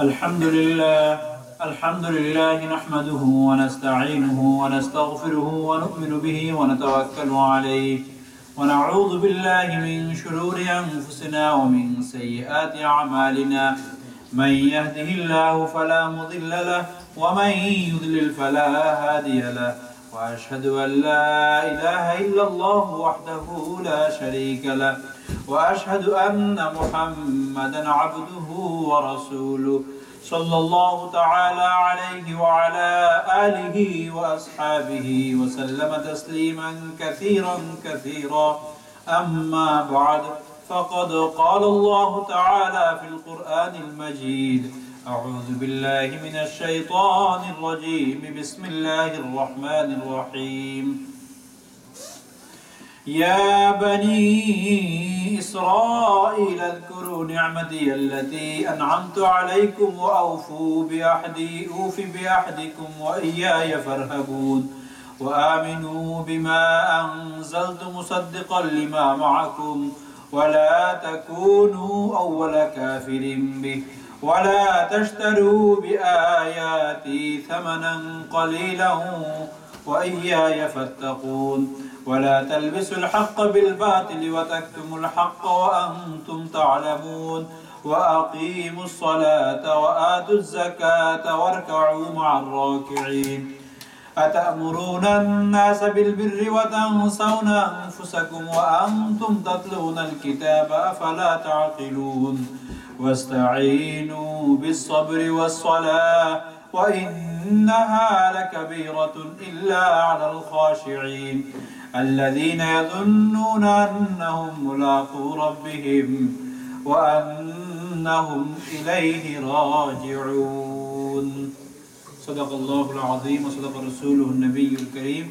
الحمد لله نحمده ونستعينه ونستغفره ونؤمن به ونتوكل عليه ونعوذ بالله من شرور أنفسنا ومن سيئات أعمالنا من يهده الله فلا مضل له ومن يضلل فلا هادي له وأشهد أن لا إله إلا الله وحده لا شريك له وأشهد أن محمدا عبده ورسوله صلى الله تعالى عليه وعلى آله وأصحابه وسلم تسليما كثيرا كثيرا أما بعد فقد قال الله تعالى في القرآن المجيد أعوذ بالله من الشيطان الرجيم بسم الله الرحمن الرحيم يا بني إسرائيل اذكروا نعمتي التي أنعمت عليكم وأوفوا بأحدي أوف بأحدكم وإياي فارهبون وآمنوا بما أنزلت مصدقا لما معكم ولا تكونوا أول كافر به ولا تشتروا بآياتي ثمنا قليلا وإياي فاتقون ولا تلبسوا الحق بالباطل وتكتموا الحق وأنتم تعلمون وأقيموا الصلاة وآتوا الزكاة واركعوا مع الراكعين أتأمرون الناس بالبر وتنسون أنفسكم وأنتم تتلون الكتاب أفلا تعقلون واستعينوا بالصبر والصلاة وإنها لكبيرة إلا على الخاشعين الذين يظنون أنهم ملاقو ربهم وأنهم إليه راجعون صدق الله العظيم وصدق رسوله النبي الكريم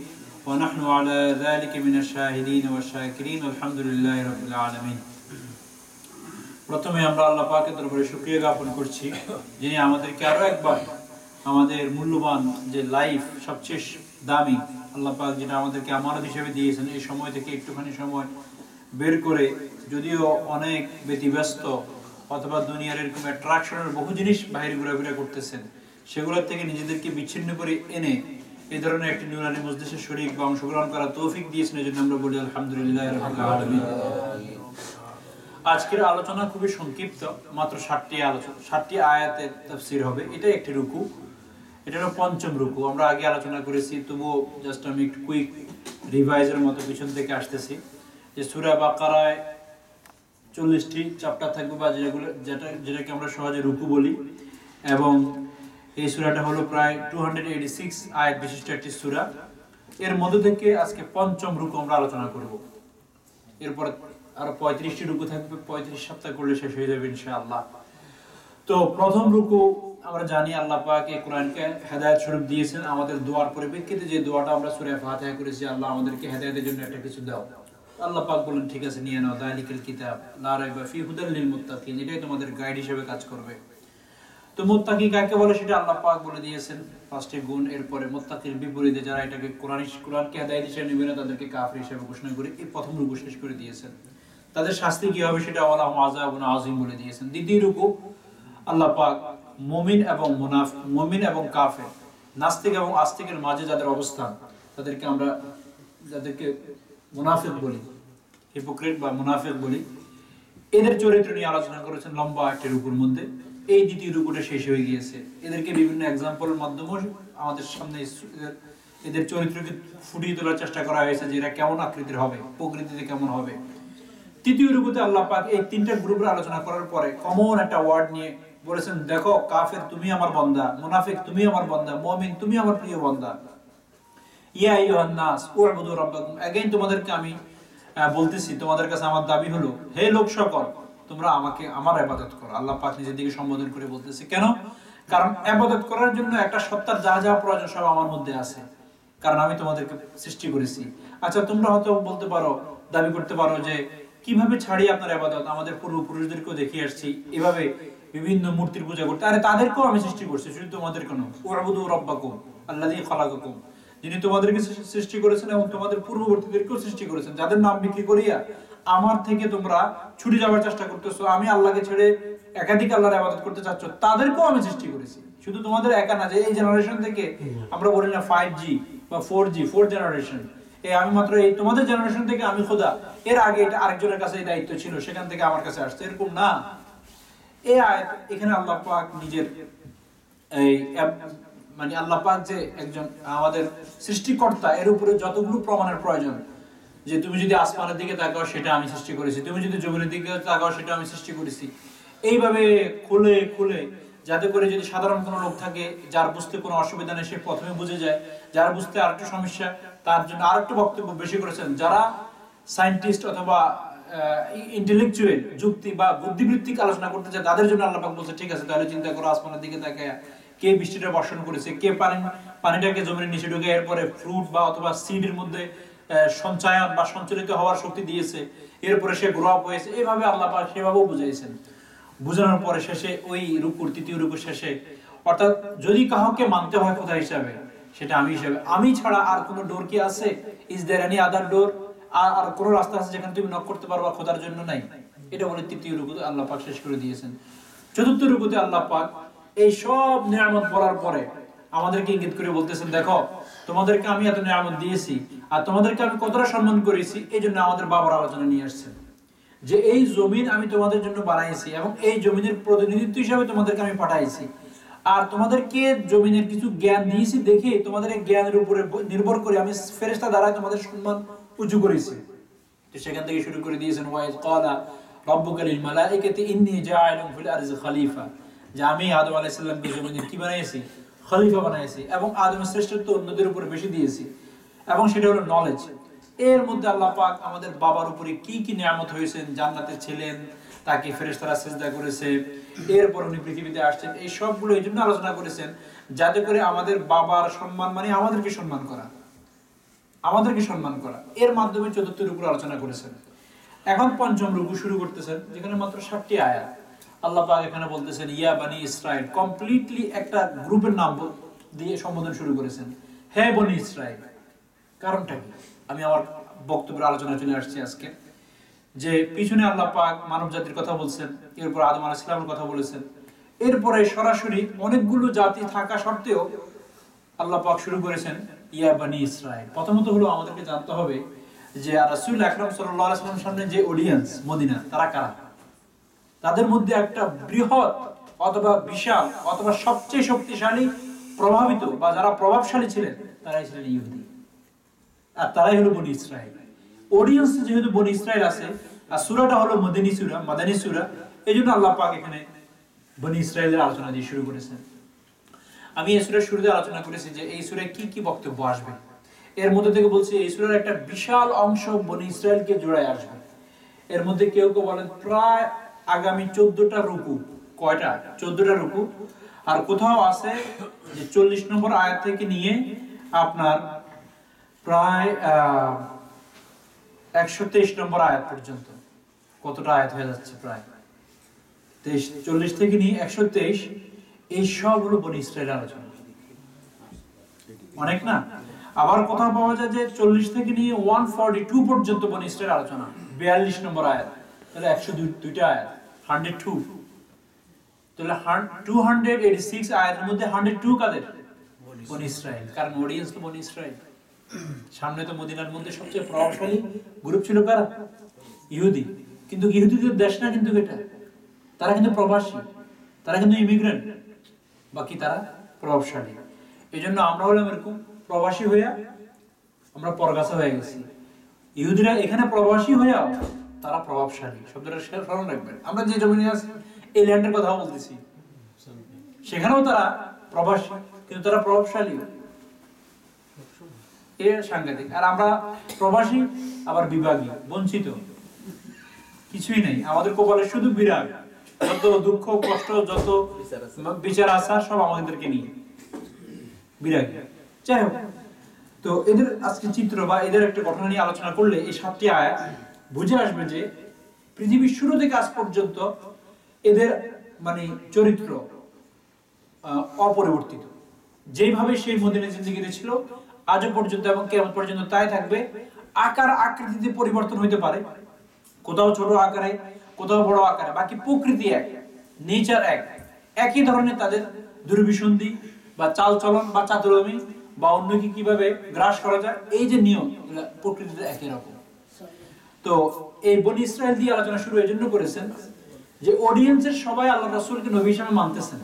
ونحن على ذلك من الشاهدين والشاكرين والحمد لله رب العالمين প্রথমে আমরা আল্লাহ পাকের দরবারে শুকরিয়া জ্ঞাপন করছি যিনি আমাদেরকে আরো একবার আমাদের মূল্যবান যে লাইফ সবচেয়ে দামি আল্লাহ পাক যেটা আমাদেরকে আমানত হিসেবে দিয়েছেন এই সময় থেকে একটুখানি সময় বের করে যদিও অনেক ব্যতিব্যস্ত অথবা দুনিয়ার এরকম অ্যাট্রাকশনের বহু জিনিস বাইরে ঘোরাফেরা করতেছেন সেগুলোর থেকে নিজেদেরকে বিচ্ছিন্ন করে এনে এই ধরনের একটি নুরানি মজলিসে শরীক বা অংশগ্রহণ করার তৌফিক দিয়েছেন এজন্য আমরা বলি আলহামদুলিল্লাহ রাব্বিল আলামিন। আজকের আলোচনা খুবই সংক্ষিপ্ত, মাত্র 60টি আয়াতের তাফসীর হবে। এটা একটি রুকু, এটা হলো পঞ্চম রুকু। আমরা আগে আলোচনা করেছি, তবুও জাস্ট আমি একটু কুইক রিভাইজের মতো পিছন থেকে আসতেছি যে সূরা বাকারায় 40টি চ্যাপ্টার থাকবে বা যেটাকে আমরা সহজে রুকু বলি, এবং এই সূরাটা হলো প্রায় 286 আয়াত বিশিষ্ট একটি সূরা। এর মধ্যে থেকে আজকে পঞ্চম রুকু আমরা আলোচনা করব। এরপর আরো 35টি রুকু থাকবে, 35 সপ্তাহ করলে শেষ হয়ে যাবে ইনশাআল্লাহ। তো প্রথম রুকু আমরা জানি আল্লাহ পাক এই কোরআনকে হেদায়েত স্বরূপ দিয়েছেন। আমাদের দোয়ার পরিপ্রেক্ষিতে যে দোয়াটা আমরা সূরা ফাতিহা করেছি, আল্লাহ আমাদেরকে হেদায়েতের জন্য একটা কিছু দাও। আল্লাহ পাক বলেন ঠিক আছে, নিয়ে নাও, যালিকাল কিতাব লা রাইবা ফি হুদাল লিল মুত্তাকিন, এটাই তোমাদের গাইড হিসেবে কাজ করবে। তো মুত্তাকি কাকে বলে সেটা আল্লাহ পাক বলে দিয়েছেন, ফার্স্টে গুণ, এরপরে মুত্তাকির বিপরীতে যারা এটাকে কোরআনকে হেদায়েত হিসেবে নেবে না তাদেরকে কাফির হিসেবে ঘোষণা করে এই প্রথম রুকু শেষ করে দিয়েছেন। তাদের শাস্তি কি হবে সেটা ওয়ালাহুম আযাবুন আযীম বলে দিয়েছেন। দ্বিতীয় রুকু আল্লাহ পাক মুমিন এবং মুনাফিক, মুমিন এবং কাফের, নাস্তিক এবং আস্তিকের মাঝে যাদের অবস্থান যাদেরকে মুনাফিক বলি, হিপোক্রিট বা মুনাফিক বলি, এদের চরিত্র নিয়ে আলোচনা করেছেন লম্বা একটি রুকুর মধ্যে। এই দ্বিতীয় রুকুটা শেষ হয়ে গিয়েছে। এদেরকে বিভিন্ন এক্সাম্পলের মাধ্যমে আমাদের সামনে এদের চরিত্রকে ফুটিয়ে তোলার চেষ্টা করা হয়েছে যে এরা কেমন আকৃতির হবে, প্রকৃতিতে কেমন হবে। তৃতীয় রুকুতে আল্লাহ পাক এই তিনটা গ্রুপের আলোচনা করার পরে কমন একটা ওয়ার্ড নিয়ে বলেছেন, দেখো কাফের তুমি আমার বান্দা, মুনাফিক তুমি আমার বান্দা, মুমিন তুমি আমার প্রিয় বান্দা। ইয়া আইয়ুহান নাস উ'বুদু রাব্বাকুম, अगेन তোমাদেরকে আমি বলতেছি, তোমাদের কাছে আমার দাবি হলো, হে লোক সকল, তোমরা আমার ইবাদত করো। আল্লাহ পাক নিজের দিকে সম্বোধন করে বলতেছে কেন? কারণ ইবাদত করার জন্য একটা সত্তার যা যা প্রয়োজন সব আমার মধ্যে আছে, কারণ আমি তোমাদেরকে সৃষ্টি করেছি। আচ্ছা, তোমরা হয়তো বলতে পারো, দাবি করতে পারো যে কিভাবে ছাড়ি আপনার ইবাদত, আমাদের পূর্বপুরুষদেরকেও দেখিয়ে আসছি এভাবে বিভিন্ন মূর্তির পূজা করতে। আরে তাদেরকেও আমি সৃষ্টি করছি, শুধু তোমাদের কেন? উ'বুদু রাব্বাকুম আল্লাযী খালাকাকুম, যিনি তোমাদেরকে সৃষ্টি করেছেন এবং তোমাদের পূর্ববর্তীদেরকেও সৃষ্টি করেছেন, যাদের নাম বিক্রি করিয়া আমার থেকে তোমরা ছুটে যাওয়ার চেষ্টা করতেছো, আমি আল্লাহকে ছেড়ে একাধিক আল্লাহর ইবাদত করতে চাচ্ছ, তাদেরকেও আমি সৃষ্টি করেছি। শুধু তোমাদের একা না, যে এই জেনারেশন থেকে আমরা বলি না 5G বা 4G, ফোর্থ জেনারেশন, আমি মাত্র এই তোমাদের জেনারেশন থেকে আমি খোদা, এর আগে এটা আরেকজনের কাছে এই দায়িত্ব ছিল, সেখান থেকে আমার কাছে আসছে, এরকম না। এই আয়াত এখানে আল্লাহ পাক নিজের এই মানে আল্লাহ পাক যে একজন আমাদের সৃষ্টিকর্তা, এর উপরে যতগুলো প্রমাণের প্রয়োজন, যে তুমি যদি আসমানের দিকে তাকাও সেটা আমি সৃষ্টি করেছি, তুমি যদি জমিনের দিকে তাকাও সেটা আমি সৃষ্টি করেছি, এইভাবে খুলে খুলে, যাতে করে যদি সাধারণ কোনো লোক থাকে যার বুঝতে কোনো অসুবিধা নেই সে প্রথমে বুঝে যায়, যার বুঝতে আরেকটু সমস্যা তার জন্য আরেকটু বক্তব্য বেশি করেছেন, যারা সায়েন্টিস্ট অথবা ইন্টেলেকচুয়াল যুক্তি বা বুদ্ধিবৃত্তিক আলোচনা করতে চায় তাদের জন্য আল্লাহ পাক বলছে ঠিক আছে, তাহলে চিন্তা করো আসমানের দিকে তাকায় কে বৃষ্টিটা বর্ষণ করেছে, কে পানিটাকে জমির নিচে ঢুকে এরপরে ফ্রুট বা অথবা সিডের মধ্যে সঞ্চয়ন বা সঞ্চালিত হওয়ার শক্তি দিয়েছে, এরপরে সে গ্রো আপ হয়েছে, এইভাবে আল্লাহ পাক সেভাবেও বুঝাইছেন। বুঝানোর পরে শেষে ওই রুকুর তৃতীয় রুকুর শেষে, অর্থাৎ যদি কাউকে মানতে হয় খোদা হিসাবে সেটা আমি হিসাবে, আমি ছাড়া আর কোনো ডোর কি আছে? ইজ দেয়ার এনি আদার ডোর? আর কোনো রাস্তা আছে যেখানে তুমি নক করতে পারবা খোদার জন্য? নাই। এটা বলে তৃতীয় রুকুতে আল্লাহ পাক শেষ করে দিয়েছেন। চতুর্থ রুকুতে আল্লাহ পাক এই সব নিয়ামত বলার পরে আমাদেরকে ইঙ্গিত করে বলতেছেন, দেখো তোমাদেরকে আমি এত নিয়ামত দিয়েছি আর তোমাদেরকে আমি কতটা সম্মান করেছি, এই জন্য আমাদের বাবার আলোচনা নিয়ে আসছেন যে এই জমিন আমি তোমাদের জন্য বানাইছি এবং এই জমিনের প্রতিনিধিত্ব হিসাবে তোমাদেরকে আমি পাঠাইছি, আর তোমাদেরকে জমিনের কিছু জ্ঞান দিয়েছি দেখে তোমাদের এই জ্ঞানের উপরে নির্ভর করে আমি ফেরেশতা দ্বারা তোমাদের সম্মান উঁচু করেছি। তো সেখান থেকে শুরু করে দিয়েছেন ওয়াইজ ক্বালা রাব্বুকা লিল মালাইকাতি ইন্নী জাআইলুন ফিল আরজি খলিফা, যে আমি আদম আলাইহিস সালামকে জমিনে কি বানাইছি? খলিফা বানাইছি, এবং আদমের শ্রেষ্ঠত্ব অন্যদের উপরে বেশি দিয়েছি, এবং সেটা হলো নলেজ। এর মধ্যে আল্লাহ পাক আমাদের বাবার উপরে কি কি নিয়ামত হয়েছেন, জান্নাতে ছিলেন, তাকে ফেরেশতারা সিজদা করেছে, এরপর উনি পৃথিবীতে আসছেন, এই সবগুলো এই জন্য আলোচনা করেছেন যাতে করে আমাদের বাবার সম্মান মানে আমাদেরকে সম্মান করা, আমাদেরকে সম্মান করা, এর মাধ্যমে চতুর্থ রুকুর আলোচনা করেছেন। এখন পঞ্চম রুকু শুরু করতেছেন, যেখানে মাত্র 7টি আয়াত। আল্লাহ পাক এখানে বলতেছেন ইয়া বানি ইসরাইল, কমপ্লিটলি একটা গ্রুপের নাম দিয়ে সম্বোধন শুরু করেছেন, হে বনি ইসরাইল। কারণটা কি? আমি আমার বক্তব্যের আলোচনায় চলে আসছি আজকে, যে পিছনে আল্লাহ পাক মানব জাতির কথা বলছেন, এরপর আদম আলাইহিস সালামের কথা বলেছেন, এরপরে সরাসরি অনেকগুলো জাতি থাকা সত্ত্বেও আল্লাহ পাক শুরু করেছেন ইয়া বানি ইসরাইল। প্রথমত হলো আমাদেরকে জানতে হবে যে রাসূল আকরাম সাল্লাল্লাহু আলাইহি ওয়াসাল্লামের সামনে যে অডিয়েন্স মদিনা, তারা কারা? তাদের মধ্যে একটা বৃহৎ অথবা বিশাল অথবা সবচেয়ে শক্তিশালী প্রভাবিত বা যারা প্রভাবশালী ছিলেন তারাই ছিলেন ইহুদি, আর তারাই হলো বনি ইসরাইল। অডিয়েন্স যেহেতু বনি ইসরাইল আছে, আর সূরাটা হলো মাদানী সূরা, এইজন্য আল্লাহ পাক এখানে বনি ইসরাইলের আলোচনা দিয়ে শুরু করেছেন। আমি এই সূরার শুরুতে আলোচনা করেছি যে এই সূরায় কি কি বক্তব্য আসবে, এর মধ্যে থেকে বলছি এই সূরার একটা বিশাল অংশ বনি ইসরাইলকে জোড়ায় আসবে। এর মধ্যে কেউ কেউ বলেন প্রায় আগামী 14টা রুকু। কয়টা? 14টা রুকু। আর কোথাও আছে যে 40 নম্বর আয়াত থেকে নিয়ে আপনার প্রায় 123 নম্বর আয়াত পর্যন্ত। কতটা আয়াত হয়ে যাচ্ছে? প্রায় 40 থেকে নিয়ে 123, এই সব হলো বনি ইসরাইলের আলোচনা। অনেক না? আবার কোথাও পাওয়া যায় যে 40 থেকে নিয়ে 142 পর্যন্ত বনি ইসরাইলের আলোচনা, 42 নম্বর আয়াত। তাহলে 102টা আয়াত, 102। তাহলে 286 আয়াতের মধ্যে 102 কাদের? বনি ইসরাইল। কারণ অডিয়েন্স তো বনি ইসরাইল। সামনে তো মদিনার মধ্যে সবচেয়ে প্রভাবশালী গ্রুপ ছিল কারা? ইহুদি। কিন্তু ইহুদিদের দেশ না কিন্তু এটা, তারা কিন্তু প্রবাসী, তারা কিন্তু ইমিগ্রেন্ট, বাকি তারা প্রভাবশালী। এই জন্য আমরা হলাম এরকম প্রবাসী হইয়া আমরা পরগাছা হয়ে গেছি। ইহুদিরা এখানে প্রবাসী হইয়াও তারা প্রভাবশালী। শব্দটা স্মরণ রাখবেন। আমরা যে জমিনে আছি এই ল্যান্ডের কথা বলতেছি, সেখানেও তারা প্রবাসী কিন্তু তারা প্রভাবশালী। এর সাংঘাতিক। আর আমরা প্রবাসী আবার বিভাগী, বঞ্চিত, কিছুই নেই আমাদের কপালে, শুধু বিরাগ, যত দুঃখ কষ্ট যত বিচার আচার সব আমাদেরকে নিয়ে বিরাগী। যাই হোক, তো এদের আজকে চিত্র বা এদের একটা ঘটনা নিয়ে আলোচনা করলে এই 7টি আয়াত বুঝে আসবে যে পৃথিবীর শুরু থেকে আজ পর্যন্ত এদের মানে চরিত্র অপরিবর্তিত, যেভাবে সেই মদিনা জিন্দেগিতে ছিল আজও পর্যন্ত এবং কিয়ামত পর্যন্ত তাই থাকবে। আকার আকৃতিতে পরিবর্তন হইতে পারে, কোথাও ছোট আকারে, কোথাও বড় আকারে, বাকি প্রকৃতি এক, নেচার এক, একই ধরনের তাদের দুর্বিসন্ধি বা চালচলন বা চাতুরমি বা অন্যকে কিভাবে গ্রাস করা যায়, এই যে নিয়ম, প্রকৃতিতে একই রকম। তো এই বনি ইসরাইল দিয়ে আলোচনা শুরু এই জন্য করেছেন যে অডিয়েন্সের সবাই আল্লাহ রাসূলকে নবী হিসেবে মানতেছেন,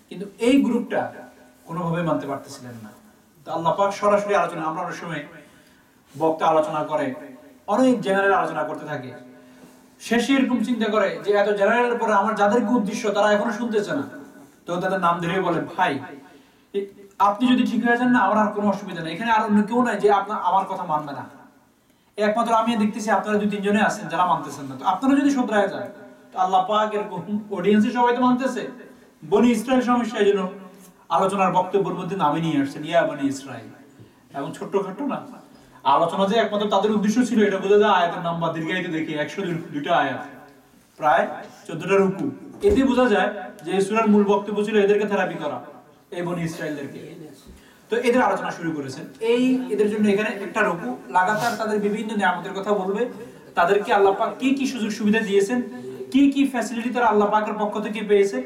কিন্তু এই গ্রুপটা কোনোভাবে মানতে পারতেছিলেন না। তো আল্লাহ পাক সরাসরি আলোচনা, আমরা অনেক সময় বক্তা আলোচনা করে অনেক জেনারেল আলোচনা করতে থাকে, শেষে এরকম চিন্তা করে যে এত জেনারেলের পরে আমার যাদেরকে উদ্দেশ্য তারা এখনো শুনতেছে না, তো তাদের নাম ধরে বলে ভাই আপনি যদি ঠিক হয়ে যান না আমার আর কোনো অসুবিধা নেই, এখানে আর অন্য কেউ নাই যে আপনার আমার কথা মানবে না, একমাত্র আমি দেখতেছি আপনারা দুই তিনজনে আছেন যারা মানতেছেন না, তো আপনারা যদি শুধরায় যান। তো আল্লাহ পাক এরকম অডিয়েন্সে সবাই তো মানতেছে, বনি ইসরাইল সমস্যা, এই জন্য আলোচনার বক্তব্যের মধ্যে নামে নিয়ে আসছেন ইয়া বনি ইসরাইল। এবং ছোট্টখাট্ট না, আলোচনা যে একমাত্র তাদের উদ্দেশ্য ছিল এটা বোঝা যায় আয়াতের নাম্বার দীর্ঘায়িত দেখি 102টা আয়াত, প্রায় 14টা রুকু, এতে বোঝা যায় যে এই সূরার মূল বক্তব্য ছিল এদেরকে থেরাপি করা, এই বনি ইসরাইলদেরকে। তো এদের আলোচনা শুরু করেছেন, এই এদের জন্য এখানে একটা রুকু লাগাতার তাদের বিভিন্ন নিয়ামতের কথা বলবে, তাদেরকে আল্লাহ পাক কি কি সুযোগ সুবিধা দিয়েছেন, কি কি ফ্যাসিলিটি তারা আল্লাহ পাকের পক্ষ থেকে পেয়েছে,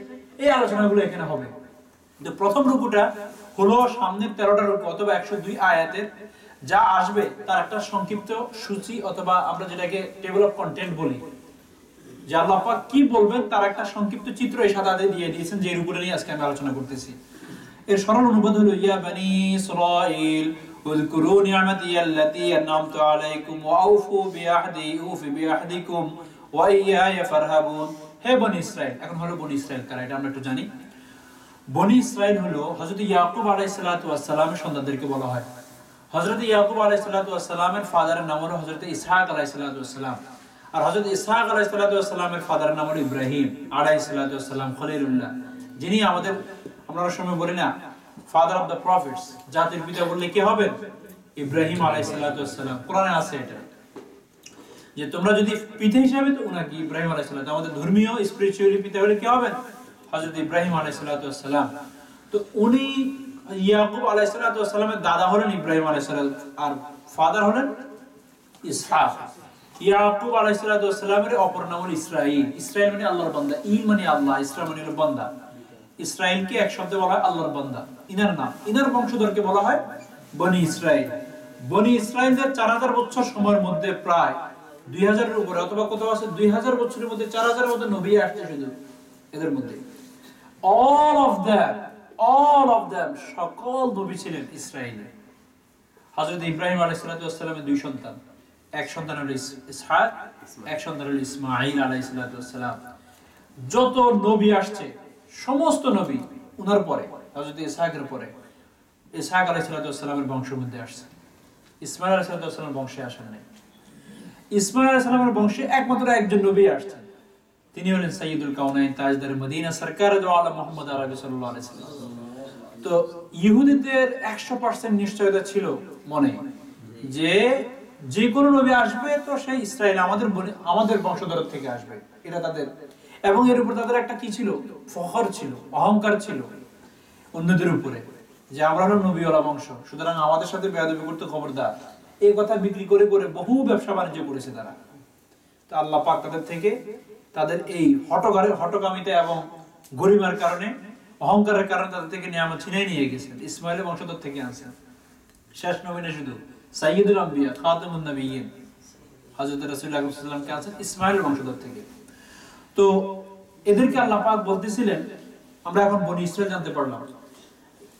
এই আলোচনাগুলো এখানে হবে। তো প্রথম রুকুটা হলো সামনের 13টা রুকু অথবা 102 আয়াতের যা আসবে তার একটা সংক্ষিপ্ত সূচি অথবা আমরা যেটাকে টেবল অফ কন্টেন্ট বলি, যে আল্লাহ পাক কি বলবেন তার একটা সংক্ষিপ্ত চিত্র এই সাথে দিয়ে দিয়েছেন, যে এর উপরে নিয়ে আজকে আমি আলোচনা করতেছি। এর সরল অনুবাদ হলো ইয়া বনি ইসরাঈল উযকুরু নি'মাতি আল্লাতী আন'আমতু আলাইকুম ওয়া আউফু বিআহদি উফি বিআহদিকুম ওয়া ইয়্যায়া ফারহাবুন। হে বনি ইসরাইল, এখন হলো বনি ইসরাইল কারা এটা আমরা একটু জানি। বনি ইসরাইল হলো হযরত ইয়াকুব আলাইহিস সালাতু ওয়াস সালামের সন্তানদেরকে বলা হয়। হযরত ইয়াকুব আলাইহিস সালাতু ওয়াস সালামের ফাদারের নাম হলো হযরত ইসহাক আলাইহিস সালাতু ওয়াস সালাম, আর হযরত ইসহাক আলাইহিস সালাতু ওয়াস সালামের ফাদারের নাম হলো ইব্রাহিম আলাইহিস সালাতু ওয়াস সালাম খলিলুল্লাহ, যিনি আমাদের আমরা সময় বলি না ফাদার অফ দ্য প্রফেটস, জাতির পিতা বললে কি হবে? ইব্রাহিম আলাইহিস সালাতু ওয়াস সালাম। কোরআনে আছে এটা যে তোমরা যদি পিতা হিসাবে তো উনাকে ইব্রাহিম আলাইহিস সালাম, আমাদের ধর্মীয় স্পিরিচুয়ালি পিতা হলে কি হবেন? হযরত ইব্রাহিম আলাইহিস সালাতু ওয়াস সালাম। তো উনি ইয়াকুব আলাইহিস সালাতু ওয়াস সালামের দাদা হলেন ইব্রাহিম আলাইহিস সালাম আর ফাদার হলেন ইসহাক। ইয়াকুব আলাইহিস সালাতু ওয়াস সালামের অপর নাম হলো ইসরাঈল। ইসরাঈল মানে আল্লাহর বান্দা, ই মানে আল্লাহ, ইসরা মানে হলো বান্দা। ইসরাঈলকে এক শব্দে বলা হয় আল্লাহর বান্দা, ইনার নাম, ইনার বংশধরকে বলা হয় বনি ইসরাঈল। বনি ইসরাঈলদের 4000 বছর সময়ের মধ্যে প্রায় 2000 এর উপরে অথবা কোথাও আছে 2000 বছরের মধ্যে 4000 এর মধ্যে নবী আসছে শুধু এদের মধ্যে। all of them সকল নবী ছিলেন ইসরাঈলী। হযরত ইব্রাহিম আলাইহিস সালাতু ওয়াস সালামের দুই সন্তান, এক সন্তান হলো ইসহাক, এক সন্তান হলো ইসমাঈল আলাইহিস সালাতু ওয়াস সালাম। যত নবী আসছে সমস্ত নবী উনার পরে, হযরত ইসহাকের পরে ইসহাক আলাইহিস সালাতু ওয়াস সালামের বংশের মধ্যে আসছে। ইসমাঈল আলাইহিস সালাতু ওয়াস সালামের বংশে আসেন নাই। ইসমাঈল আলাইহিস সালামের বংশে একমাত্র একজন নবী আসছেন, তিনি হলেন সাইয়্যিদুল কাউনাইন তাজদার মদিনা সরকার দো আলম মুহাম্মদ আরবি সাল্লাল্লাহু আলাইহি ওয়াসাল্লাম। তো ইহুদিদের 100% নিশ্চয়তা ছিল মনে যে যে কোন নবী আসবে তো সেই ইসরাঈল আমাদের বংশধর থেকে আসবে, এটা তাদের, এবং এর উপর তাদের একটা কি ছিল? ফখর ছিল, অহংকার ছিল অন্যদের উপরে, যে আমরা হলো নবীওয়ালা বংশ, সুতরাং আমাদের সাথে বেয়াদবি করতে খবরদার। এই কথা বিক্রি করে করে বহু ব্যবসা বাণিজ্য করেছে তারা। তো আল্লাহ পাক তাদের থেকে তাদের এই হটকামিতা এবং গরিমার কারণে, অহংকারের কারণে তাদের থেকে নিয়ামত ছিনিয়ে নিয়ে গেছেন। ইসমাঈলের বংশধর থেকে আনছেন, শেষ নবী না শুধু, সাইয়্যিদুল আম্বিয়া খাতামুন নবিয়্যিন হযরত রাসূলুল্লাহ সাল্লাল্লাহু আলাইহি ওয়াসাল্লামকে আনছেন ইসমাঈলের বংশধর থেকে। তো এদেরকে আল্লাহ পাক বলতেছিলেন, আমরা এখন বনি ইসরাঈল জানতে পারলাম।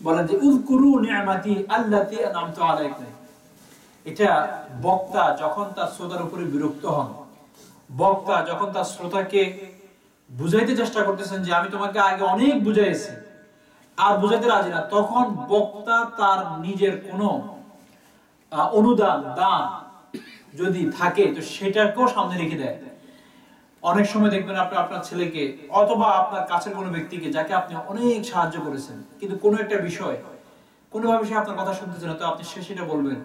বলেন যে উযকুরু নি'মাতি আল্লাতী আন'আমতু আলাইকুম। এটা বক্তা যখন তার শ্রোতার উপরে বিরক্ত হন, বক্তা যখন তার শ্রোতাকে বুঝাইতে চেষ্টা করতেছেন যে আমি তোমাকে আগে অনেক বুঝাইছি আর বুঝাইতে রাজি না, তখন বক্তা তার নিজের কোনো অনুদান দান যদি থাকে তো সেটাকেও সামনে রেখে দেয়। অনেক সময় দেখবেন আপনি আপনার ছেলেকে অথবা আপনার কাছের কোনো ব্যক্তিকে যাকে আপনি অনেক সাহায্য করেছেন, কিন্তু কোনো একটা বিষয় কোনোভাবে সে আপনার কথা শুনতেছে না, তো আপনি সেটা বলবেন,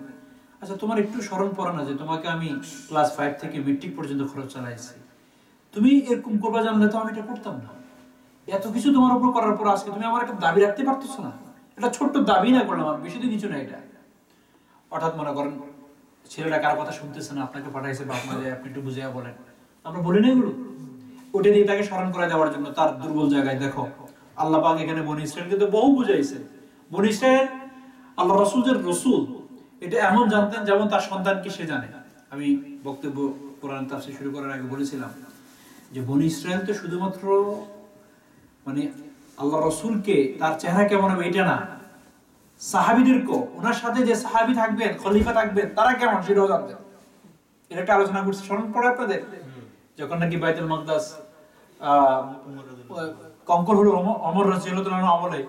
আচ্ছা তোমার একটু স্মরণ পড়ে না যে তোমাকে আমি ক্লাস 5 থেকে মেট্রিক পর্যন্ত খরচ চালাইছি, তুমি এরকম করবা জানলে তো আমি এটা করতাম না। এত কিছু তোমার উপর করার পর আজকে তুমি আমার একটা দাবি রাখতে পারতেছো না, এটা ছোট্ট দাবি না করলাম, বেশি তো কিছু না এটা। হঠাৎ মনে করেন ছেলেটা কার কথা শুনতেছে না, আপনাকে পাঠাইছে বাপ মা, আপনি একটু বুঝিয়ে বলেন, আমরা বলি না এগুলো? ওটা দিয়ে তাকে স্মরণ করে দেওয়ার জন্য তার দুর্বল জায়গায়। দেখো আল্লাহ পাক এখানে বনী ইসরাইলকে তো বহু বুঝাইছে। বনী ইসরাইল আল্লাহ রাসূলের রাসূল এটা এমন জানতেন যেমন তার সন্তানকে সে জানে। আমি বক্তব্য কোরআন তাফসীর শুরু করার আগে বলেছিলাম যে বনী ইসরাইল তো শুধুমাত্র মানে আল্লাহ রাসূলকে তার চেহারা কেমন হবে এটা না, সাহাবীদেরকে ওনার সাথে যে সাহাবী থাকবেন, খলিফা থাকবেন, তারা কেমন সেটাও জানতেন। এটা একটা আলোচনা করছি, স্মরণ পড়ে আপনাদের? যখন নাকি বাইতুল মাকদাস কঙ্কর হলো ওমর রাদিয়াল্লাহু তাআলা আমলে,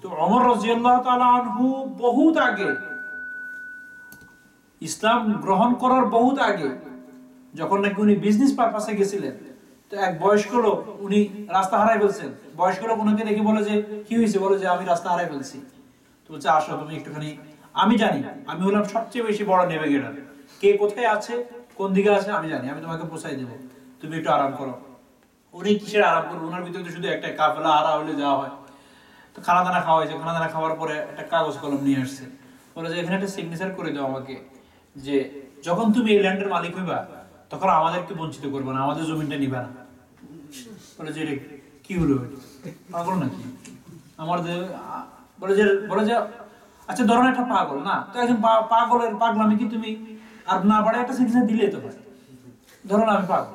তো ওমর রাদিয়াল্লাহু তাআলা আনহু বহুত আগে, ইসলাম গ্রহণ করার বহুত আগে, যখন নাকি উনি বিজনেস পারপাসে গেছিলেন, তো এক বয়স্ক লোক, উনি রাস্তা হারাই ফেলছেন। বয়স্ক লোক ওনাকে দেখে বলে যে কি হয়েছে, বলে যে আমি রাস্তা হারাই ফেলছি। তো বলছে আসো তুমি একটুখানি, আমি জানি, আমি হলাম সবচেয়ে বেশি বড় নেভিগেটর, কে কোথায় আছে কোন দিকে আছে আমি জানি, আমি তোমাকে পৌঁছাই দেবো, তুমি একটু আরাম করো। উনি কিসের আরাম করবো, ওনার ভিতরে তো শুধু একটা কাফেলা হারা হলে যাওয়া হয়। তো খানা দানা খাওয়া হয়েছে, খানা দানা খাওয়ার পরে একটা কাগজ কলম নিয়ে আসছে, বলে যে এখানে একটা সিগনেচার করে দাও আমাকে, যে যখন তুমি এই ল্যান্ডের মালিক হইবা তখন আমাদেরকে বঞ্চিত করবে না, আমাদের জমিটা নিবা না। বলে যে কি হলো, পাগল নাকি আমাদের? বলে যে আচ্ছা ধরুন একটা পাগল না, তো একজন পাগলের পাগলামি কি তুমি আর না পারে একটা সিগনেচার দিলে তো পারে। ধরুন আমি পাগল,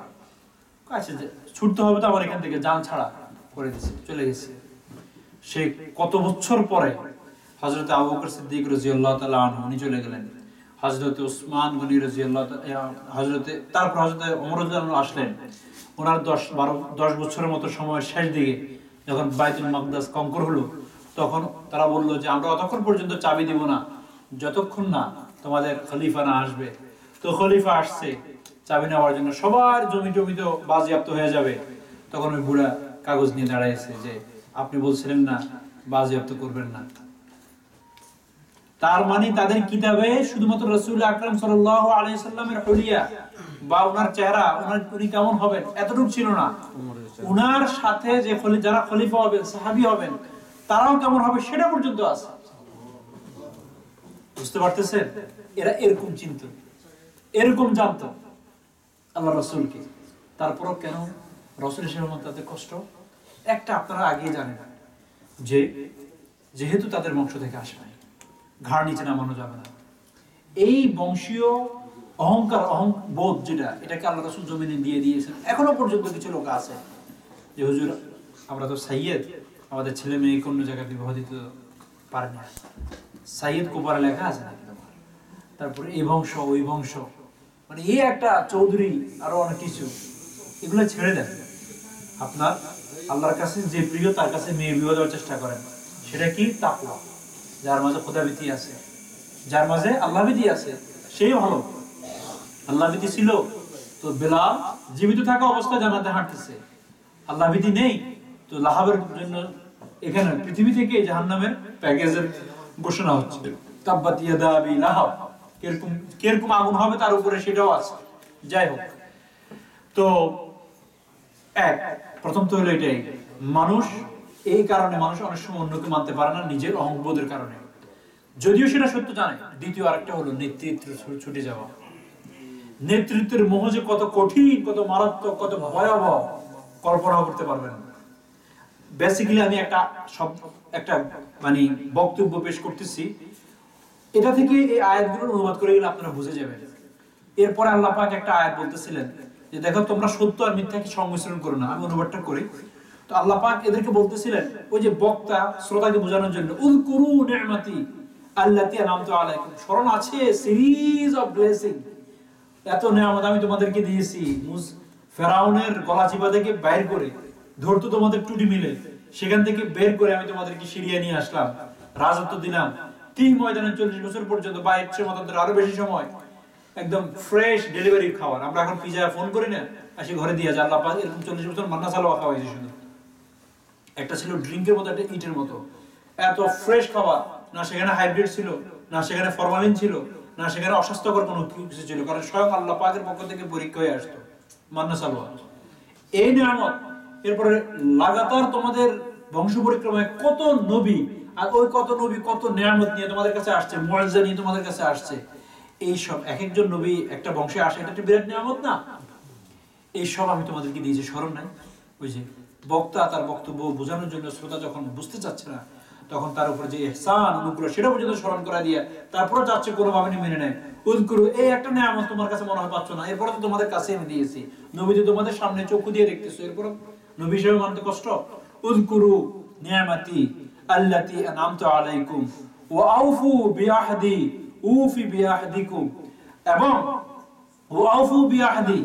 আচ্ছা ছুটতে হবে তো আমার এখান থেকে, জান ছাড়া করে দিচ্ছে, চলে গেছে। সে কত বছর পরে হযরত আবু বকর সিদ্দিক রাদিয়াল্লাহু তাআলা আনহু উনি চলে গেলেন, হযরত উসমান গনি রাদিয়াল্লাহু তাআলা, তারপর হযরত ওমর রাদিয়াল্লাহু আনহু আসলেন। ওনার 10 বছরের মতো সময়ের শেষ দিকে যখন বাইতুল মাকদাস কঙ্কর হলো, তখন তারা বলল যে আমরা অতক্ষণ পর্যন্ত চাবি দিব না যতক্ষণ না তোমাদের খলিফা না আসবে। তো খলিফা আসছে চাবি নেওয়ার জন্য, সবার জমি টমি তো বাজেয়াপ্ত হয়ে যাবে। তখন ওই বুড়া কাগজ নিয়ে দাঁড়াইছে যে আপনি বলছিলেন না বাজেয়াপ্ত করবেন না। তার মানে তাদের কিতাবে শুধুমাত্র রাসূল আকরাম সাল্লাল্লাহু আলাইহি সাল্লামের হুলিয়া বা ওনার চেহারা, উনি কেমন হবেন এতটুকু ছিল না, ওনার সাথে যে যারা খলিফা হবেন, সাহাবী হবেন, তারাও কেমন হবে সেটা পর্যন্ত আছে। বুঝতে পারতেছেন? এরা এরকম চিন্তা, এরকম জানতো আল্লাহ রাসূলকে। তারপরও কেন রাসূল হিসেবে তাদের কষ্ট? একটা আপনারা আগেই জানেন যে যেহেতু তাদের বংশ থেকে আসে নাই, ঘাড় নিচে নামানো যাবে না। এই বংশীয় অহংকার বোধ যেটা, এটাকে আল্লাহ রাসূল জমিনে দিয়ে দিয়েছেন। এখনো পর্যন্ত কিছু লোক আছে যে হুজুর আমরা তো সাইয়্যেদ, আমাদের ছেলে মেয়েকে অন্য জায়গায় বিবাহ দিতে পারে না, সাইয়্যেদ কোপারে লেখা আছে নাকি তোমার, তারপরে এই বংশ ওই বংশ, মানে এই একটা চৌধুরী, আরো অনেক কিছু, এগুলো ছেড়ে দেন। আপনার আল্লাহর কাছে যে প্রিয় তার কাছে মেয়ে বিবাহ দেওয়ার চেষ্টা করেন। সেটা কি? তাকওয়া। যার মাঝে খোদাভীতি আছে, যার মাঝে আল্লাহভীতি আছে, সেই ভালো। আল্লাহভীতি ছিল তো বেলাল জীবিত থাকা অবস্থায় জান্নাতে হাঁটতেছে, আল্লাহভীতি নেই তো লাহাবের জন্য এখানে পৃথিবী থেকে জাহান্নামের প্যাকেজের ঘোষণা হচ্ছে, তাব্বাত ইয়াদা আবি লাহাব, কিরকম আগুন হবে তার উপরে সেটাও আছে। যাই হোক, তো প্রথম তো হলো এটাই, মানুষ এই কারণে মানুষ অনেক সময় অন্যকে মানতে পারে না নিজের অহংবোধের কারণে, যদিও সেটা সত্য জানে। দ্বিতীয় আরেকটা হলো নেতৃত্ব ছুটে যাওয়া। নেতৃত্বের মোহ যে কত কঠিন, কত মারাত্মক, কত ভয়াবহ কল্পনা করতে পারবেন না। বেসিক্যালি আমি একটা মানে বক্তব্য পেশ করতেছি, এটা থেকে এই আয়াতগুলোর অনুবাদ করে গেলে আপনারা বুঝে যাবেন। এরপরে আল্লাহ পাক একটা আয়াত বলতেছিলেন যে দেখো তোমরা সত্য আর মিথ্যাকে সংমিশ্রণ করো না। আমি অনুবাদটা করি। তো আল্লাহ পাক এদেরকে বলতেছিলেন, ওই যে বক্তা শ্রোতাকে বোঝানোর জন্য, উযকুরু নি'মাতি আল্লাতী আন'আমতু আলাইকুম, স্মরণ আছে সিরিজ অফ ব্লেসিং, এত নিয়ামত আমি তোমাদেরকে দিয়েছি। ফেরাউনের গলা চিপা থেকে বাইর করে ধরতো তোমাদের টুটি মিলে, সেখান থেকে বের করে আমি তোমাদেরকে সিরিয়া নিয়ে আসলাম, রাজত্ব দিলাম 3 ময়দানে 40 বছর পর্যন্ত, বা এর চেয়ে মতান্তরে আরো বেশি সময়, একদম ফ্রেশ ডেলিভারি খাবার। আমরা এখন পিজা ফোন করি না, আসি ঘরে দিয়ে যায়। আল্লাহ পাক এরকম 40 বছর মান্না সালোয়া খাওয়াইছে। শুধু একটা ছিল ড্রিঙ্কের মতো, একটা ইটের মতো, এত ফ্রেশ খাবার, না সেখানে হাইব্রিড ছিল, না সেখানে ফরমালিন ছিল, না সেখানে অস্বাস্থ্যকর কোনো কিছু ছিল, কারণ স্বয়ং আল্লাহ পাকের পক্ষ থেকে পরীক্ষা হয়ে আসতো মান্না সালোয়া। এই নিয়ামত, এরপরে লাগাতার তোমাদের বংশ পরিক্রমায় কত নবী, আর ওই কত নবী কত নিয়ামত নিয়ে তোমাদের কাছে আসছে, মুআজ্জা নিয়ে তোমাদের কাছে আসছে। এই সব এক একজন নবী একটা বংশে আসে, এটা একটা বিরাট নিয়ামত না? এই সব আমি তোমাদেরকে দিয়েছি, স্মরণ নাই? ওই যে বক্তা তার বক্তব্য বোঝানোর জন্য শ্রোতা যখন বুঝতে চাচ্ছে না, তখন তার উপরে যে ইহসান অনুগ্রহ সেটা পর্যন্ত স্মরণ করা দিয়ে তারপরে চাচ্ছে কোনোভাবে মেনে নেয়। উযকুরু, এই একটা নেয়ামত তোমার কাছে মনে হয় পাচ্ছ না, এরপরে তো তোমাদের কাছে আমি দিয়েছি, নবী তো তোমাদের সামনে চক্ষু দিয়ে দেখতেছো, এরপর নবী হিসেবে মানতে কষ্ট। উযকুরু নিয়ামাতি আল্লাতী আনআমতু আলাইকুম ওয়া আউফু বিআহদি উফি বিআহদিকুম, এবং ওয়া আউফু বিআহদি,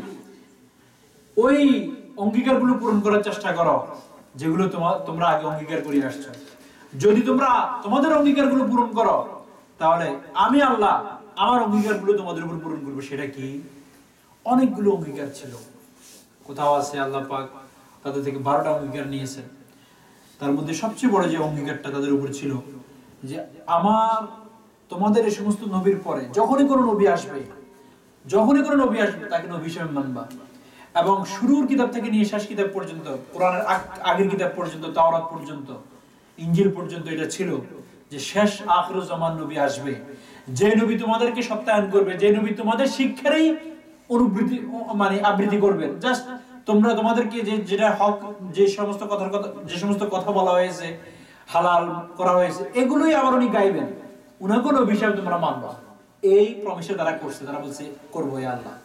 ওই অঙ্গীকারগুলো পূরণ করার চেষ্টা করো যেগুলো তোমরা আগে অঙ্গীকার করে আসছো। যদি তোমরা তোমাদের অঙ্গীকারগুলো পূরণ করো, তাহলে আমি আল্লাহ আমার অঙ্গীকারগুলো তোমাদের উপর পূরণ করবো। সেটা কি? অনেকগুলো অঙ্গীকার ছিল। কোথাও আছে আল্লাহ পাক তাদের থেকে 12টা অঙ্গীকার নিয়েছেন। তার মধ্যে সবচেয়ে বড় যে অঙ্গীকারটা তাদের উপর ছিল যে আমার তোমাদের এই সমস্ত নবীর পরে যখনই কোনো নবী আসবে তাকে নবী হিসেবে মানবা। এবং শুরুর কিতাব থেকে নিয়ে শেষ কিতাব পর্যন্ত, কোরআনের আগের কিতাব পর্যন্ত, তাওরাত পর্যন্ত, ইনজিল পর্যন্ত এটা ছিল যে শেষ আখিরুজ জামান নবী আসবে, যে নবী তোমাদেরকে সত্যায়ন করবে, যে নবী তোমাদের শিক্ষারই অনুবৃত্তি আবৃত্তি করবে। জাস্ট তোমরা তোমাদেরকে যেটা হক, যে সমস্ত কথা বলা হয়েছে, হালাল করা হয়েছে, এগুলোই আবার উনি গাইবেন, উনাকে নবী হিসেবে তোমরা মানবা। এই প্রমিসে তারা করছে, তারা বলছে করবো আল্লাহ।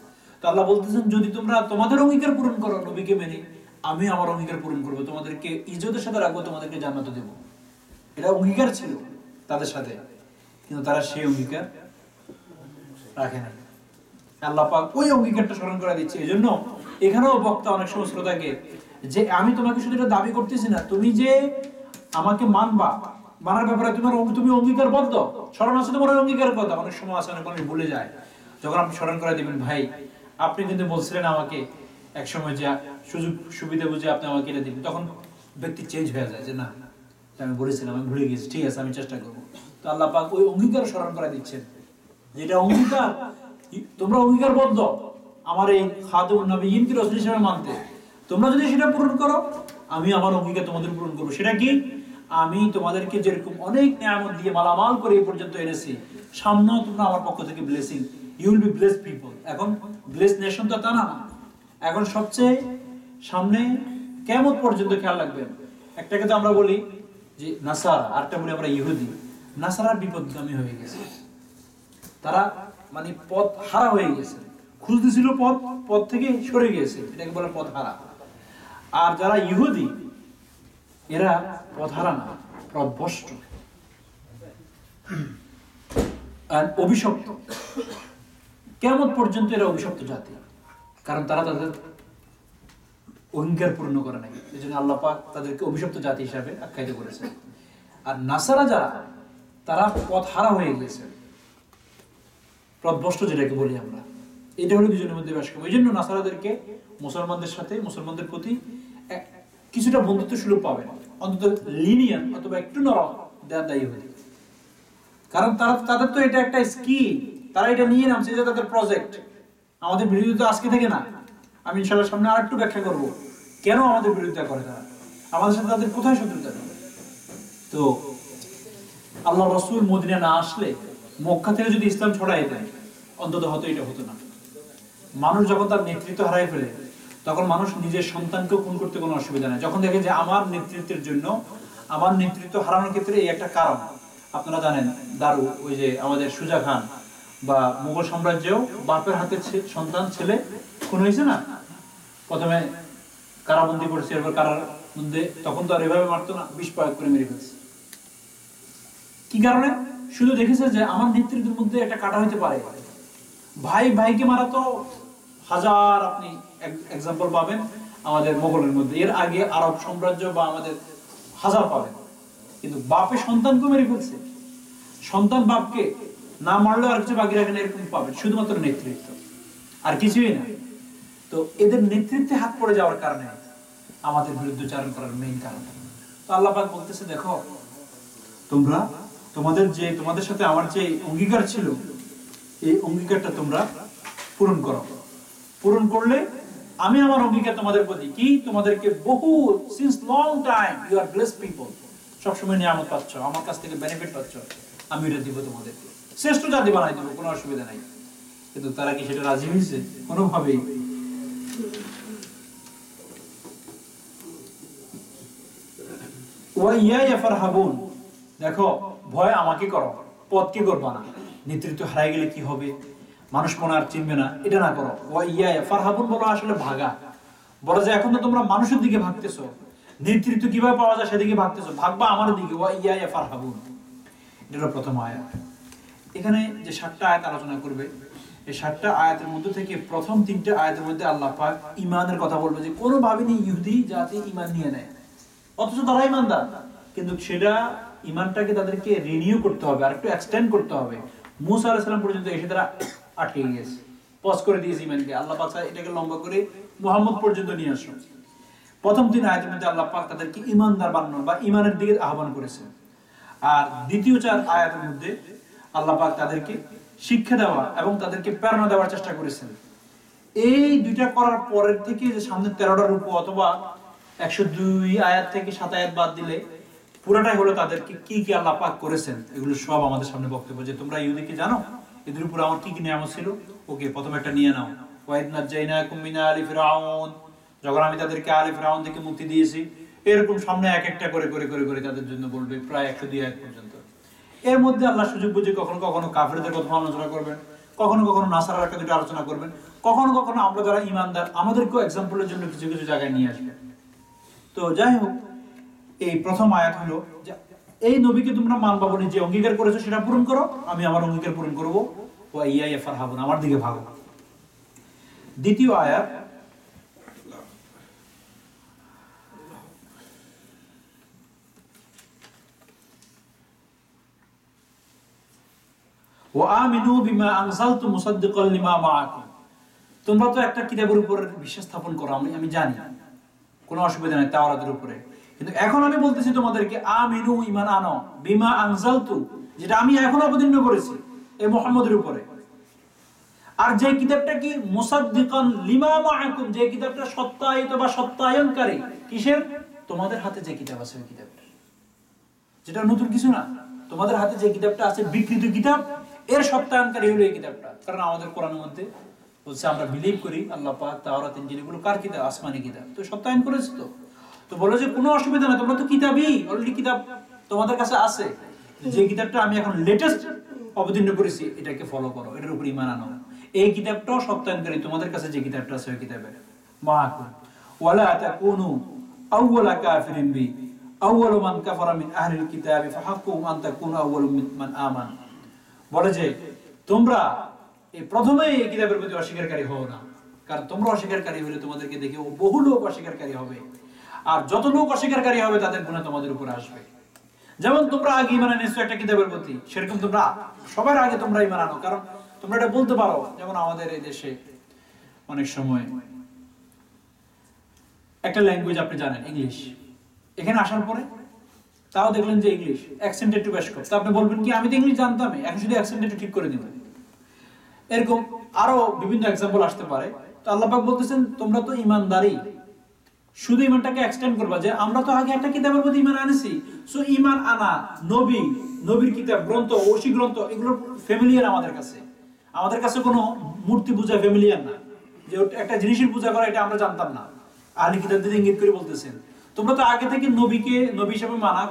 তো আল্লাহ বলতেছেন যদি তোমরা তোমাদের অঙ্গীকার পূরণ করো নবীকে মেনে, আমি আমার অঙ্গীকার পূরণ করবো, তোমাদেরকে ইজ্জতের সাথে রাখবো, তোমাদেরকে জান্নাত দেব। এটা অঙ্গীকার ছিল তাদের সাথে, কিন্তু তারা সেই অঙ্গীকার রাখে না। আল্লাহ পাক ওই অঙ্গীকারটা স্মরণ করে দিচ্ছে। এই জন্য এখানেও বক্তা অনেক সময় শ্রোতাকে, যে আমি তোমাকে শুধু এটা দাবি করতেছি না, তুমি যে আমাকে মানার ব্যাপারে তুমি অঙ্গীকারবদ্ধ, স্মরণ আছে তোমার অঙ্গীকার কথা। অনেক সময় আছে, অনেক মানুষ ভুলে যায়, যখন আপনি স্মরণ করে দিবেন, ভাই আপনি কিন্তু বলছিলেন আমাকে এক সময় যে সুযোগ সুবিধা বুঝে আপনি আমাকে এটা দিবেন, তখন ব্যক্তি চেঞ্জ হয়ে যায় যে না, আমি বলেছিলাম, আমি ভুলে গেছি, ঠিক আছে আমি চেষ্টা করবো। তো আল্লাহ পাক ওই অঙ্গীকার স্মরণ করে দিচ্ছেন, যেটা অঙ্গীকার তোমরা অঙ্গীকারবদ্ধ আমার এই খাতামুন নবিয়্যিনকে রাসূল হিসেবে মানতে, তোমরা যদি সেটা পূরণ করো, আমি আমার অঙ্গীকার তোমাদের পূরণ করবো। সেটা কি? আমি তোমাদেরকে যেরকম অনেক নিয়ামত দিয়ে মালামাল করে এই পর্যন্ত এনেছি, সামনেও তোমরা আমার পক্ষ থেকে blessing, you will be blessed people. এখন ব্লেসড নেশন তো তা না, এখন সবচেয়ে সামনে কিয়ামত পর্যন্ত খেয়াল রাখবেন। একটাকে তো আমরা বলি যে নাসারা, আরেকটা বলি আমরা ইহুদি। নাসারার বিপদগামী হয়ে গেছে, তারা পথ হারা হয়ে গেছে, খুঁজতেছিল পথ থেকে সরে গিয়েছে, এটাকে বলে পথ হারা। আর যারা ইহুদি, এরা পথ হারা না, পথভ্রষ্ট আর অভিশপ্ত। কিয়ামত পর্যন্ত এরা অভিশপ্ত জাতি, কারণ তারা তাদের অঙ্গীকার পূর্ণ করে নাই। এই জন্য আল্লাহ পাক তাদেরকে অভিশপ্ত জাতি হিসাবে আখ্যায়িত করেছেন। আর নাসারা যারা, তারা পথ হারা হয়ে গেছে, পথভ্রষ্ট যেটাকে বলি আমরা। এটা হলো দুজনের মধ্যে বেশ কম। এই জন্য নাসারাদেরকে মুসলমানদের সাথে, মুসলমানদের প্রতি কিছুটা বন্ধুত্ব সুলভ পাবেন, অন্তত লিনিয়ান অথবা একটু নরম দেওয়ার দায়ী হয়ে। কারণ তাদের তো এটা একটা স্কিল, তারা এটা নিয়ে নামছে, যে তাদের প্রজেক্ট। আমাদের বিরোধিতা আজকে থেকে না, আমি ইনশাআল্লাহ সামনে আরেকটু ব্যাখ্যা করব কেন আমাদের বিরোধিতা করে তারা, আমাদের সাথে তাদের কোথায় শত্রুতা। তো আল্লাহ রাসূল মদিনা না আসলে, মক্কা থেকে যদি ইসলাম ছড়াই দেয়, অন্তত হয়তো এটা হতো না। মানুষ যখন তার নেতৃত্ব হারাই ফেলে, তখন মানুষ নিজের সন্তানকেও খুন করতে কোনো অসুবিধা নেই। যখন দেখে যে আমার নেতৃত্বের জন্য, আমার নেতৃত্ব হারানোর ক্ষেত্রে এই একটা কারণ। আপনারা জানেন দারু, ওই যে আমাদের সুজা খান বা মুঘল সাম্রাজ্যেও বাপের হাতে সন্তান ছেলে খুন হয়েছে না, প্রথমে কারাবন্দি করছে, এরপর কারার মধ্যে, তখন তো আর এভাবে মারতো না, বিষ প্রয়োগ করে মেরে ফেলছে। কি কারণে? শুধু দেখেছে যে আমার নেতৃত্বের মধ্যে একটা কাটা হইতে পারে। ভাইকে মারা তো হাজার আপনি এক্সাম্পল পাবেন আমাদের মোগলের মধ্যে, এর আগে আরব সাম্রাজ্য বা আমাদের হাজার পাবেন। কিন্তু বাপে সন্তানকে মেরে ফেলছে, সন্তান বাপকে না মারলেও আর কিছু বাকি রাখে না, এরকম পাবেন। শুধুমাত্র নেতৃত্ব, আর কিছুই না। তো এদের নেতৃত্বে হাত পড়ে যাওয়ার কারণে আমাদের বিরুদ্ধচারণ করার মেইন কারণ। তো আল্লাহ পাক বলতেছে, দেখো তোমরা তোমাদের সাথে আমার যে অঙ্গীকার ছিল, এই অঙ্গীকারটা তোমরা পূরণ করো। পূরণ করলে আমি আমার অঙ্গীকার তোমাদের প্রতি কি, তোমাদেরকে বহু since long time you are blessed people, সবসময় নিয়ামত পাচ্ছ, আমার কাছ থেকে বেনিফিট পাচ্ছ, আমি এটা দিব তোমাদেরকে, শ্রেষ্ঠ জাতি বানাই দিব, কোনো অসুবিধা নাই। কিন্তু তারা কি সেটা রাজি হয়েছে? কোনোভাবেই। ওয়া ইয়া ফারহাবুন, দেখো ভয় আমাকে করো, পথকে করবা না। নেতৃত্ব হারাই গেলে কি হবে, মানুষ মনে আর চিনবে না, এটা না করো। ওয়া ইয়া ফারহাবুন বলো আসলে ভাগা, বলো যে এখন তো তোমরা মানুষের দিকে ভাগতেছো, নেতৃত্ব কিভাবে পাওয়া যায় সেদিকে ভাগতেছো, ভাগবা আমার দিকে। ওয়া ইয়া ফারহাবুন, এটা হলো প্রথম আয়াত। এখানে যে 7টা আয়াত আলোচনা করবে, এই 7টা আয়াতের মধ্যে থেকে প্রথম 3টে আয়াতের মধ্যে আল্লাহ পাক ঈমানের কথা বলবে, যে কোনো ভাবেনি ইহুদি জাতি ঈমান নিয়ে নেয়, অথচ তারা ঈমানদার, কিন্তু সেটা ঈমানটাকে তাদেরকে রিনিউ করতে হবে, আর একটু এক্সটেন্ড করতে হবে। মুসা আলাইহিস সালাম পর্যন্ত এসে তারা আটকে গেছে, পজ করে দিয়েছে ঈমানকে। আল্লাহ পাক এটাকে লম্বা করে মুহাম্মদ পর্যন্ত নিয়ে আসো। প্রথম 3 আয়াতের মধ্যে আল্লাহ পাক তাদেরকে ঈমানদার বানানো বা ঈমানের দিকে আহ্বান করেছেন। আর দ্বিতীয় 4 আয়াতের মধ্যে আল্লাহ পাক তাদেরকে শিক্ষা দেওয়া এবং তাদেরকে প্রেরণা দেওয়ার চেষ্টা করেছেন। এই দুইটা করার পরের থেকে যে সামনে 13টা রূপক অথবা 102 আয়াত থেকে 7 আয়াত বাদ দিলে পুরোটাই হলো তাদেরকে কি কি আল্লাহ পাক করেছেন, এগুলো সব আমাদের সামনে বক্তব্য। যে তোমরা ইহুদিকে জানো এদের উপর আমার কি কি নিয়ামত ছিল, ওকে প্রথম একটা নিয়ে নাও। ওয়াইদ নাজাইনাকুম মিন আলি ফিরআউন, যখন আমি তাদেরকে আলি ফিরআউন থেকে মুক্তি দিয়েছি, এরকম সামনে এক একটা করে করে করে করে তাদের জন্য বলবে প্রায় 102 আয়াত পর্যন্ত। এর মধ্যে আল্লাহ সুযোগ বুঝে কখনো কখনো কাফেরদের কথা আলোচনা করবেন, কখনো কখনো নাসারার একটা দুটো আলোচনা করবেন, কখনো কখনো আমরা যারা ঈমানদার আমাদেরকেও এক্সাম্পলের জন্য কিছু কিছু জায়গায় নিয়ে আসবেন। তো যাই হোক, এই প্রথম আয়াত হলো যে এই নবীকে তোমরা মানবা বলে যে অঙ্গীকার করেছো সেটা পূরণ করো, আমি আমার অঙ্গীকার পূরণ করবো। ওয়া ইয়া ফারহাবুন, আমার দিকে ভাগো। দ্বিতীয় আয়াত, ওয়া আমিনু বিমা আনজালতু মুসাদ্দিকাল লিমা মাআকুম, তোমরা তো একটা কিতাবের উপর বিশ্বাস স্থাপন করো, আমি জানি, কোনো অসুবিধা নাই তাওরাতের উপরে, কিন্তু এখন আমি বলতেছি তোমাদেরকে আমিনু, ঈমান আনো, বিমা আনজালতু, যেটা আমি এখন অবতীর্ণ করেছি এই মুহাম্মদের উপরে। আর যে কিতাবটা কি মুসাদ্দিকান লিমা মাআকুম, যে কিতাবটা সত্যায়িত বা সত্যায়নকারী, কিসের? তোমাদের হাতে যে কিতাব আছে ওই কিতাবটা, যেটা নতুন কিছু না, তোমাদের হাতে যে কিতাবটা আছে বিকৃত কিতাব, এর সত্যায়নকারী হলো এই কিতাবটা। কারণ আমাদের কোরআনের মধ্যে বলছে আমরা বিলিভ করি আল্লাহ পাক তাওরাত ইনজিল এগুলো কার কিতাব? আসমানি কিতাব, তো সত্যায়ন করেছে। তো বলে যে কোনো অসুবিধা নেই, তোমরা তো কিতাবই, অলরেডি কিতাব তোমাদের কাছে আছে, যে কিতাবটা আমি এখন লেটেস্ট অবতীর্ণ করেছি এটাকে ফলো করো, এটার উপর ঈমান আনো। এই কিতাবটাও সত্যায়নকারী, তোমাদের কাছে যে কিতাবটা আছে ওই কিতাবে। মাআকুম ওয়ালা তাকুনু আউওয়ালা কাফিরিন বি আউওয়ালু মান কাফারা মিন আহলিল কিতাবি ফাহাক্কুম আন তাকুনু আউওয়ালু মান আমান, বলে যে তোমরা এই প্রথমেই এই কিতাবের প্রতি অস্বীকারী হও না, কারণ তোমরা অস্বীকারী হলে তোমাদেরকে দেখে বহু লোক অস্বীকারী হবে, আর যত লোক অস্বীকারী হবে তাদের গুনাহ তোমাদের উপর আসবে। যেমন তোমরা আগে ঈমান এনেছো একটা কিতাবের প্রতি, সেরকম তোমরা সবার আগে তোমরা ঈমান আনো। কারণ তোমরা এটা বলতে পারো, যেমন আমাদের এই দেশে অনেক সময় একটা ল্যাঙ্গুয়েজ আপনি জানেন ইংলিশ, এখানে আসার পরে তাও দেখলেন যে ইংলিশ অ্যাকসেন্ট একটু বেশ কম, তো আপনি বলবেন কি আমি তো ইংলিশ জানতাম, এখন শুধু অ্যাকসেন্ট একটু ঠিক করে দিবেন। এরকম আরো বিভিন্ন এক্সাম্পল আসতে পারে। তো আল্লাহ পাক বলতেছেন তোমরা তো ঈমানদারই, শুধু ঈমানটাকে এক্সটেন্ড করবা, যে আমরা তো আগে একটা কিতাবের প্রতি ঈমান আনেছি, সো ঈমান আনা, নবী, নবীর কিতাব, গ্রন্থ, ওশী গ্রন্থ, এগুলো ফ্যামিলিয়ার আমাদের কাছে কোনো মূর্তি পূজা ফ্যামিলিয়ার না, যে একটা জিনিসের পূজা করা এটা আমরা জানতাম না। আহলি কিতাব দিয়ে ইঙ্গিত করে বলতেছেন তোমরা তো আগে থেকে নবীকে নবী হিসেবে মানা,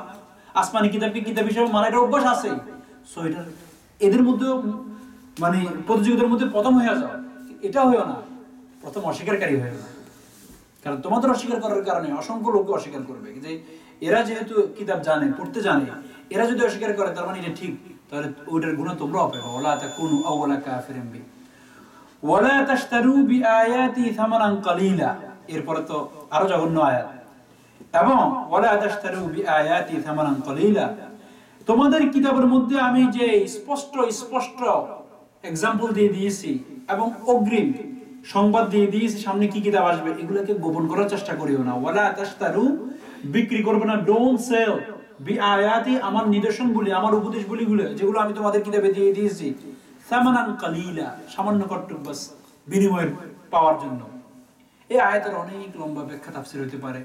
আসমানি কিতাবকে কিতাব হিসেবে মানা, এটা অভ্যাস আছে। সো এটা এদের মধ্যে মানে প্রতিযোগিতার মধ্যে প্রথম হয়ে যাও, এটা হয়েও না, প্রথম অস্বীকারী হয়েও না। কারণ তোমাদের অস্বীকার করার কারণে অসংখ্য লোক অস্বীকার করবে, যে এরা যেহেতু কিতাব জানে, পড়তে জানে, এরা যদি অস্বীকার করে তার মানে এটা ঠিক, তাহলে ওইটার গুনাহ তোমরাও পাবে। ওয়ালা তাকুনু আউওয়ালা কাফিরিন বি ওয়ালা তাশতারু বিআয়াতি থামানান কালিলা, এরপরে তো আরো জঘন্য আয়াত, এবং ওয়ালা তাশতারু বিআয়াতি থামানান কালিলা, তোমাদের কিতাবের মধ্যে আমি যে স্পষ্ট এক্সাম্পল দিয়ে দিয়েছি এবং অগ্রিম সংবাদ দিয়ে দিয়েছি সামনে কি কিতাব আসবে, এগুলোকে গোপন করার চেষ্টা করিও না। ওয়ালা তাশতারু, বিক্রি করবে না, ডোন্ট সেল বিআয়াতি, আমার নিদর্শনগুলি, আমার উপদেশগুলি যেগুলো আমি তোমাদের কিতাবে দিয়ে দিয়েছি, সামানান কালিলা, সামান্য কটুক বাস বিনিময় পাওয়ার জন্য। এই আয়াতের অনেক লম্বা ব্যাখ্যা তাফসীর হতে পারে।